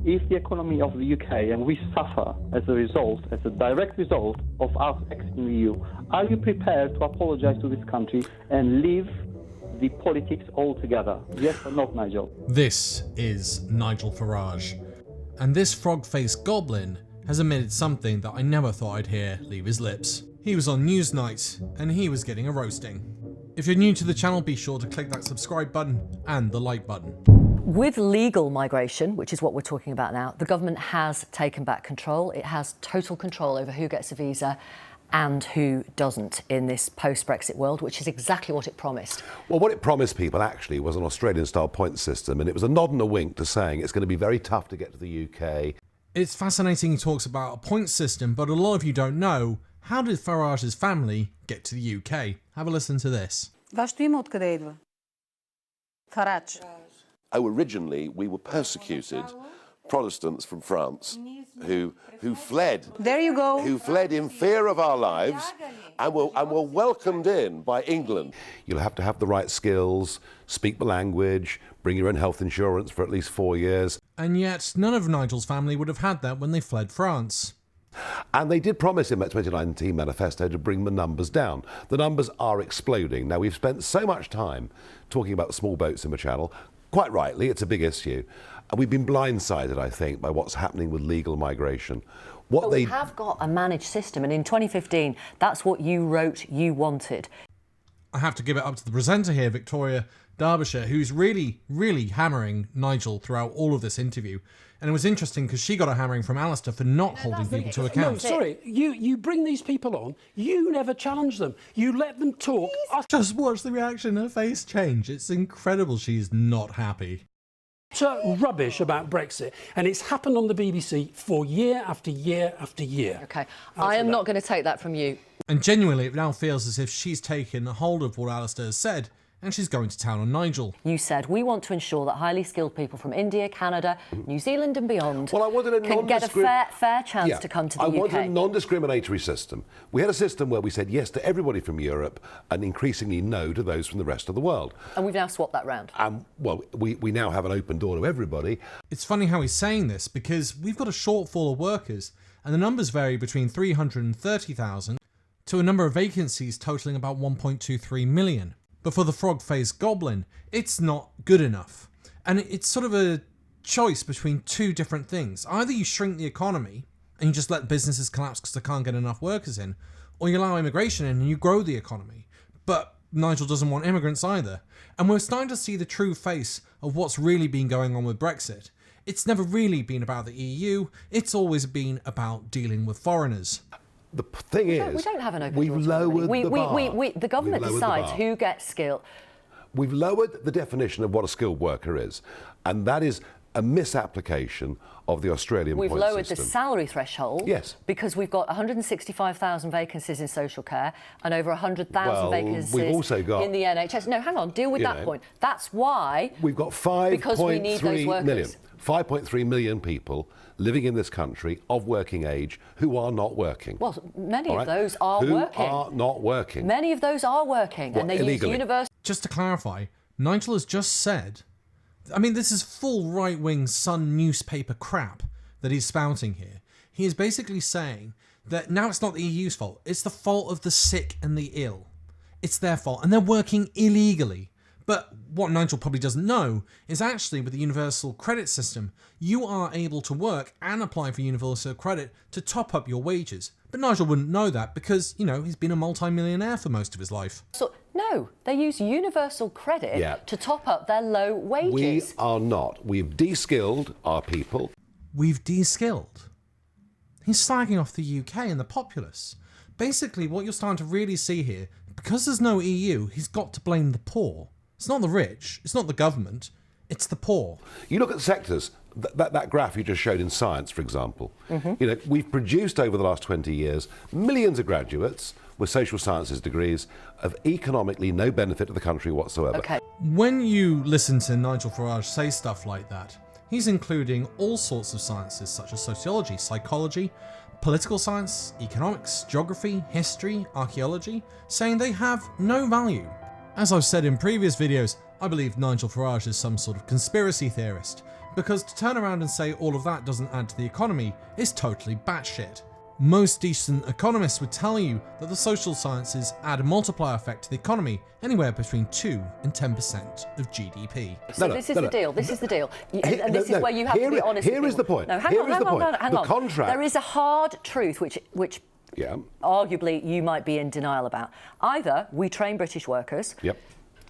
is the economy of the UK, and we suffer as a result, as a direct result of us exiting the EU. Are you prepared to apologise to this country and leave the politics altogether? Yes or no, Nigel? This is Nigel Farage, and this frog-faced goblin has admitted something that I never thought I'd hear leave his lips. He was on Newsnight, and he was getting a roasting. If you're new to the channel, be sure to click that subscribe button and the like button. With legal migration, which is what we're talking about now, the government has taken back control. It has total control over who gets a visa and who doesn't in this post-Brexit world, which is exactly what it promised. Well, what it promised people actually was an Australian-style point system, and it was a nod and a wink to saying it's going to be very tough to get to the UK. It's fascinating he talks about a point system, but a lot of you don't know, how did Farage's family get to the UK? Have a listen to this. Вашето име откъде идва? Farage. Oh, originally we were persecuted Protestants from France who fled. There you go. Who fled in fear of our lives and were welcomed in by England. You'll have to have the right skills, speak the language, bring your own health insurance for at least 4 years. And yet, none of Nigel's family would have had that when they fled France. And they did promise in that 2019 manifesto to bring the numbers down. The numbers are exploding. Now, we've spent so much time talking about small boats in the Channel. Quite rightly, it's a big issue. And we've been blindsided, I think, by what's happening with legal migration. But we have got a managed system, and in 2015, that's what you wrote you wanted. I have to give it up to the presenter here, Victoria Derbyshire, who's really, really hammering Nigel throughout all of this interview. And it was interesting because she got a hammering from Alistair for not holding people to account. No, sorry, you bring these people on, you never challenge them, you let them talk. Just watch the reaction, her face change. It's incredible she's not happy. Rubbish about Brexit, and it's happened on the BBC for year after year after year. Okay, I am not going to take that from you. And genuinely, it now feels as if she's taken a hold of what Alistair has said, and she's going to town on Nigel. You said, we want to ensure that highly skilled people from India, Canada, New Zealand and beyond can get a fair chance to come to the UK. I wanted a non-discriminatory system. We had a system where we said yes to everybody from Europe and increasingly no to those from the rest of the world. And we've now swapped that round. Well, we now have an open door to everybody. It's funny how he's saying this because we've got a shortfall of workers and the numbers vary between 330,000 to a number of vacancies totalling about 1.23 million. But for the frog-faced goblin, it's not good enough. And it's sort of a choice between two different things. Either you shrink the economy and you just let businesses collapse because they can't get enough workers in, or you allow immigration in and you grow the economy. But Nigel doesn't want immigrants either. And we're starting to see the true face of what's really been going on with Brexit. It's never really been about the EU, it's always been about dealing with foreigners. The thing is, we don't have an open we've lowered the bar. The government decides who gets skill. We've lowered the definition of what a skilled worker is, and that is a misapplication of the Australian point system. We've lowered the salary threshold. Yes. Because we've got 165,000 vacancies in social care and over 100,000 vacancies we've also got, in the NHS. No, hang on, deal with that point. That's why we've got 5.3 million people living in this country of working age who are not working. Well, many of those are working. Who are not working. Many of those are working, and they use universal... Just to clarify, Nigel has just said, I mean, this is full right-wing Sun newspaper crap that he's spouting here. He is basically saying that now it's not the EU's fault, it's the fault of the sick and the ill. It's their fault, and they're working illegally. But what Nigel probably doesn't know is actually with the universal credit system, you are able to work and apply for universal credit to top up your wages. But Nigel wouldn't know that because, you know, he's been a multi-millionaire for most of his life. So, no, they use universal credit to top up their low wages. We are not. We've de-skilled our people. We've de-skilled. He's slagging off the UK and the populace. Basically, what you're starting to really see here, because there's no EU, he's got to blame the poor. It's not the rich, it's not the government, it's the poor. You look at sectors, that graph you just showed in science, for example. You know, we've produced over the last 20 years millions of graduates with social sciences degrees of economically no benefit to the country whatsoever. Okay. When you listen to Nigel Farage say stuff like that, he's including all sorts of sciences such as sociology, psychology, political science, economics, geography, history, archaeology, saying they have no value. As I've said in previous videos, I believe Nigel Farage is some sort of conspiracy theorist, Because to turn around and say all of that doesn't add to the economy is totally batshit. Most decent economists would tell you that the social sciences add a multiplier effect to the economy anywhere between 2 and 10% of GDP. So this is the deal. This is the deal. And this is where you have to be honest. Here is the point. No, hang on. The contract. There is a hard truth which arguably you might be in denial about. Either we train British workers. Yep.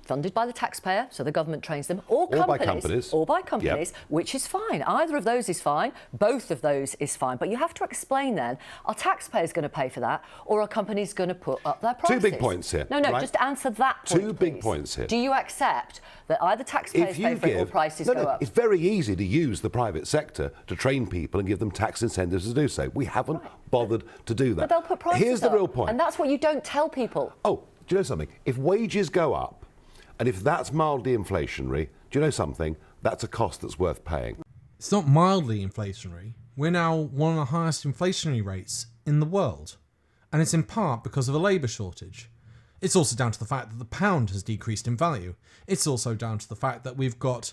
Funded by the taxpayer, so the government trains them, or by companies, which is fine. Either of those is fine, both of those is fine. But you have to explain then, are taxpayers going to pay for that, or are companies going to put up their prices? 2 big points here. No, right? just answer that point, 2 big please. points here. Do you accept that either taxpayers pay for it or prices go up? It's very easy to use the private sector to train people and give them tax incentives to do so. We haven't bothered to do that. But they'll put prices Here's the up, real point. and that's what you don't tell people. Oh, do you know something? If wages go up, and if that's mildly inflationary, do you know something? That's a cost that's worth paying. It's not mildly inflationary. We're now one of the highest inflationary rates in the world. And it's in part because of a labour shortage. It's also down to the fact that the pound has decreased in value. It's also down to the fact that we've got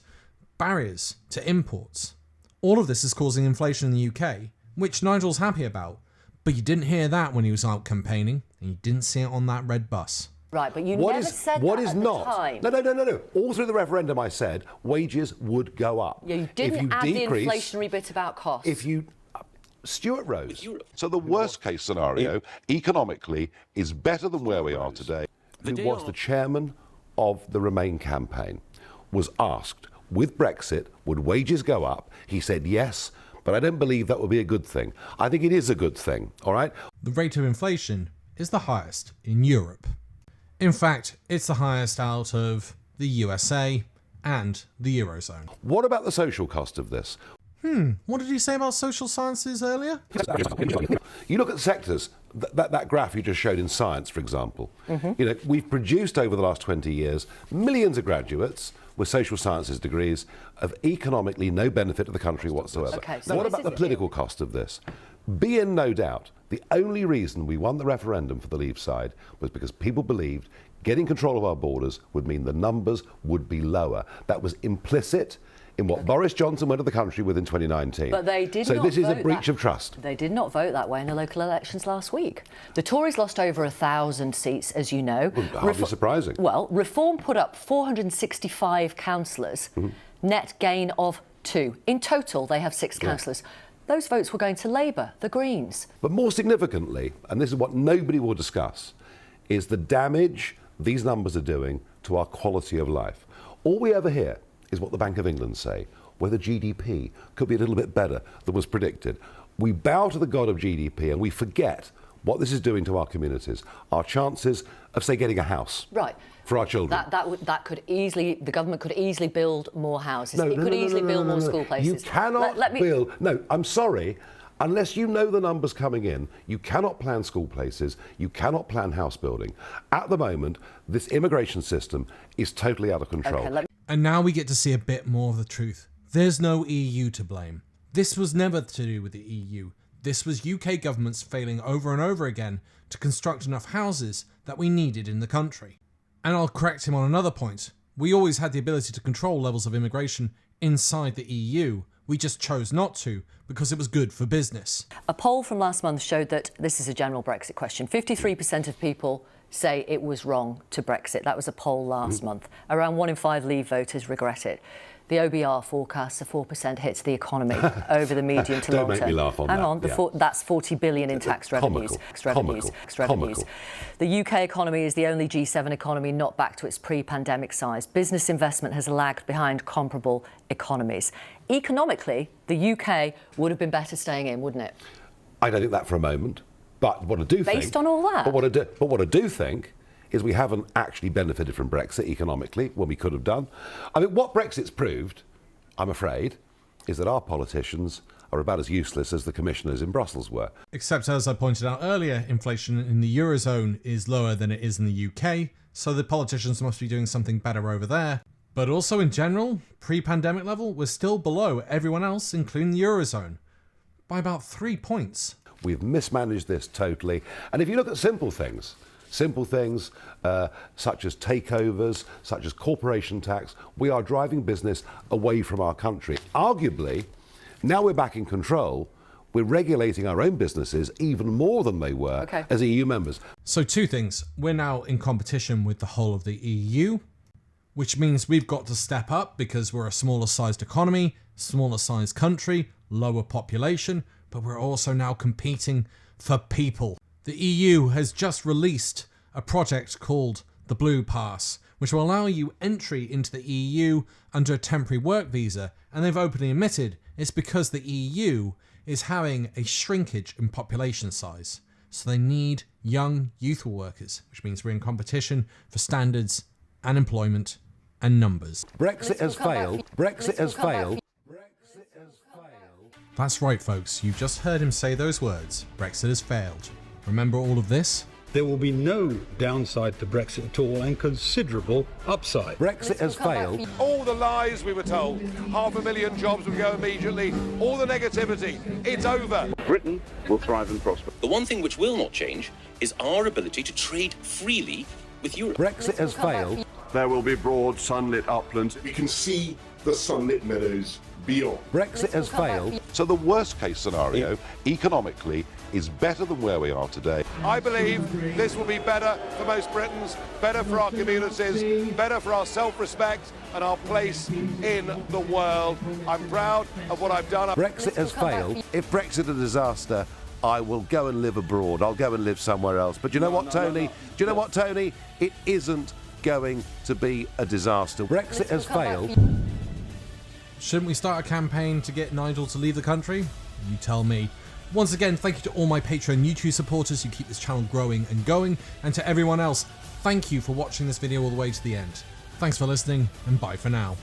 barriers to imports. All of this is causing inflation in the UK, which Nigel's happy about. But you didn't hear that when he was out campaigning, and you didn't see it on that red bus. Right, but you never said that at the time. No. All through the referendum I said wages would go up. Yeah, you didn't add the inflationary bit about costs. Stuart Rose. So the worst case scenario, economically, is better than where we are today. Who was the chairman of the Remain campaign, was asked, with Brexit, would wages go up? He said yes, but I don't believe that would be a good thing. I think it is a good thing, all right? The rate of inflation is the highest in Europe. In fact, it's the highest out of the USA and the Eurozone. What about the social cost of this? What did you say about social sciences earlier? You look at sectors, that graph you just showed in science, for example. You know, we've produced over the last 20 years millions of graduates with social sciences degrees of economically no benefit to the country whatsoever. Okay, so what about the political cost of this? Be in no doubt, the only reason we won the referendum for the Leave side was because people believed getting control of our borders would mean the numbers would be lower. That was implicit in what Boris Johnson went to the country with in 2019. But they did so not this is a vote breach that. of trust. They did not vote that way in the local elections last week. The Tories lost over 1,000 seats, as you know. Well, hardly surprising. Well, Reform put up 465 councillors, net gain of 2. In total, they have 6 councillors. Those votes were going to Labour, the Greens. But more significantly, and this is what nobody will discuss, is the damage these numbers are doing to our quality of life. All we ever hear is what the Bank of England say, whether GDP could be a little bit better than was predicted. We bow to the god of GDP and we forget what this is doing to our communities, our chances of, say, getting a house. Right. For our children. That could easily, the government could easily build more houses. It could easily build more school places. You cannot build. No, I'm sorry. Unless you know the numbers coming in, you cannot plan school places, you cannot plan house building. At the moment, this immigration system is totally out of control. Okay, And now we get to see a bit more of the truth. There's no EU to blame. This was never to do with the EU. This was UK governments failing over and over again to construct enough houses that we needed in the country. And I'll correct him on another point. We always had the ability to control levels of immigration inside the EU. We just chose not to because it was good for business. A poll from last month showed that, this is a general Brexit question, 53% of people say it was wrong to Brexit. That was a poll last month. Around 1 in 5 Leave voters regret it. The OBR forecasts a 4% hit to the economy over the medium to long term. Don't make me laugh on that. Hang on, that's 40 billion in tax revenues. Comical. The UK economy is the only G7 economy not back to its pre-pandemic size. Business investment has lagged behind comparable economies. Economically, the UK would have been better staying in, wouldn't it? I don't think that for a moment. But what I do think... Based on all that? But what I do think is we haven't actually benefited from Brexit economically when we could have done. I mean, what Brexit's proved, I'm afraid, is that our politicians are about as useless as the commissioners in Brussels were. Except, as I pointed out earlier, inflation in the Eurozone is lower than it is in the UK, so the politicians must be doing something better over there. But also in general, pre-pandemic level, we're still below everyone else, including the Eurozone, by about 3 points. We've mismanaged this totally. And if you look at simple things, Simple things such as takeovers, such as corporation tax. We are driving business away from our country. Arguably, now we're back in control, we're regulating our own businesses even more than they were as EU members. So two things. We're now in competition with the whole of the EU, which means we've got to step up because we're a smaller sized economy, smaller sized country, lower population, but we're also now competing for people. The EU has just released a project called the Blue Pass, which will allow you entry into the EU under a temporary work visa, and they've openly admitted it's because the EU is having a shrinkage in population size. So they need young youthful workers, which means we're in competition for standards and employment and numbers. Brexit has failed. Brexit has failed. That's right, folks. You've just heard him say those words. Brexit has failed. Remember all of this? There will be no downside to Brexit at all and considerable upside. Brexit has failed. All the lies we were told, 500,000 jobs would go immediately, all the negativity, it's over. Britain will thrive and prosper. The one thing which will not change is our ability to trade freely with Europe. Brexit has failed. There will be broad sunlit uplands. You can see the sunlit meadows beyond. Brexit has failed. So the worst case scenario, economically, is better than where we are today. I believe this will be better for most Britons, better for our communities, better for our self-respect and our place in the world. I'm proud of what I've done. Brexit has failed. If Brexit is a disaster, I will go and live abroad. I'll go and live somewhere else. But do you know what, Tony? Do you know what, Tony? It isn't going to be a disaster. Brexit has failed. Shouldn't we start a campaign to get Nigel to leave the country? You tell me. Once again, thank you to all my Patreon and YouTube supporters who keep this channel growing and going, and to everyone else, thank you for watching this video all the way to the end. Thanks for listening, and bye for now.